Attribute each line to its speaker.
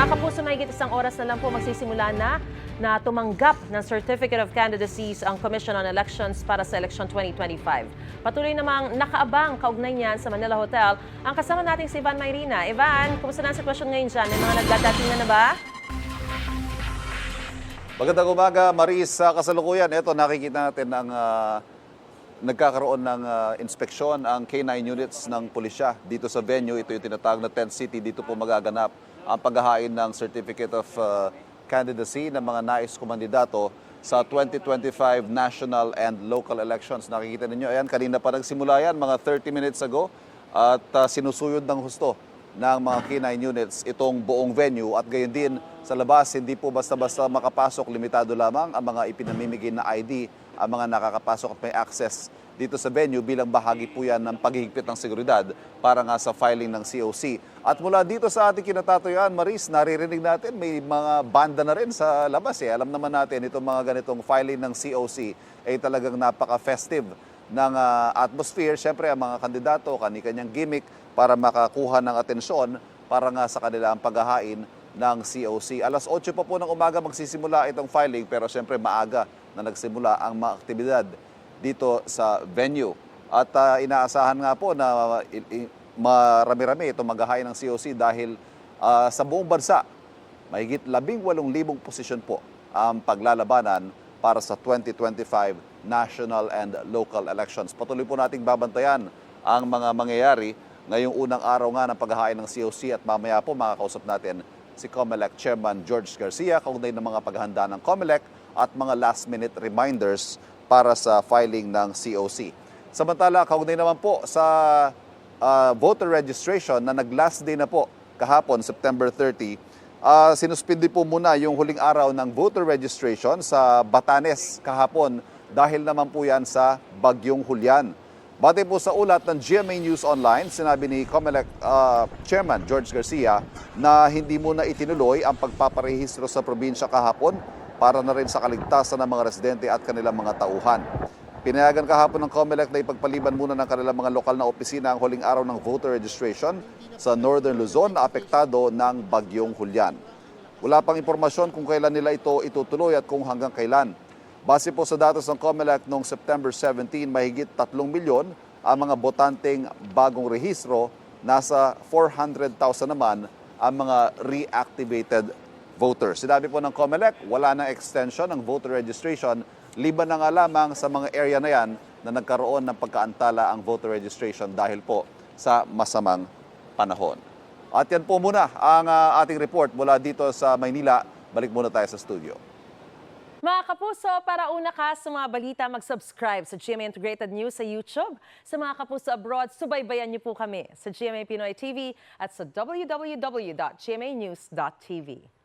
Speaker 1: Mga kapuso, mahigit isang oras na lang po magsisimula na tumanggap ng Certificate of Candidacies ang Commission on Elections para sa Election 2025. Patuloy namang nakaabang kaugnay niyan sa Manila Hotel ang kasama nating si Ivan Mayrina. Ivan, kumusta na ang sitwasyon ngayon dyan? May mga nagdadatingan na ba?
Speaker 2: Magandang umaga, Maris. Sa kasalukuyan, ito nakikita natin ang nagkakaroon ng inspeksyon ang K9 units ng pulisya dito sa venue. Ito yung tinatawag na Tent City. Dito po magaganap ang paghahain ng Certificate of Candidacy ng mga nais kumandidato sa 2025 national and local elections. Nakikita ninyo, ayan, kanina pa nagsimula yan, mga 30 minutes ago, at sinusuyod ng husto ng mga K9 units itong buong venue, at gayon din sa labas, hindi po basta-basta makapasok, limitado lamang ang mga ipinamimigay na ID, ang mga nakakapasok at may access dito sa venue bilang bahagi po yan ng paghihigpit ng seguridad para nga sa filing ng COC. At mula dito sa ating kinatatayuan, Maris, naririnig natin may mga banda na rin sa labas. Alam naman natin itong mga ganitong filing ng COC ay talagang napaka-festive ng atmosphere. Siyempre, ang mga kandidato, kani-kanyang gimmick para makakuha ng atensyon para nga sa kanila ang paghahain ng COC. Alas 8 pa po ng umaga magsisimula itong filing, pero siyempre maaga na nagsimula ang mga aktibidad dito sa venue. At inaasahan nga po na marami-rami itong maghahain ng COC dahil sa buong bansa, mahigit 18,000 posisyon po ang paglalabanan para sa 2025 national and local elections. Patuloy po nating babantayan ang mga mangyayari ngayong unang araw nga ng paghahain ng COC, at mamaya po makakausap natin si COMELEC Chairman George Garcia kaugnay ng mga paghahanda ng COMELEC at mga last-minute reminders para sa filing ng COC. Samantala, kaugnay naman po sa voter registration na nag-last day na po kahapon, September 30, sinuspindi po muna yung huling araw ng voter registration sa Batanes kahapon dahil naman po yan sa Bagyong Julian. Batay po sa ulat ng GMA News Online, sinabi ni COMELEC Chairman George Garcia na hindi muna itinuloy ang pagpaparehistro sa probinsya kahapon para na rin sa kaligtasan ng mga residente at kanilang mga tauhan. Pinayagan kahapon ng COMELEC na ipagpaliban muna ng kanilang mga lokal na opisina ang huling araw ng voter registration sa Northern Luzon na apektado ng Bagyong Julian. Wala pang impormasyon kung kailan nila ito itutuloy at kung hanggang kailan. Base po sa datos ng COMELEC noong September 17, mahigit 3 milyon ang mga botanteng bagong rehistro, nasa 400,000 naman ang mga reactivated voters. Sinabi po ng COMELEC, wala na extension ng voter registration, liban na nga lamang sa mga area na yan na nagkaroon ng pagkaantala ang voter registration dahil po sa masamang panahon. At yan po muna ang ating report mula dito sa Maynila. Balik muna tayo sa studio.
Speaker 1: Mga kapuso, para una ka sa mga balita, mag-subscribe sa GMA Integrated News sa YouTube. Sa mga kapuso abroad, subaybayan niyo po kami sa GMA Pinoy TV at sa www.gmanews.tv.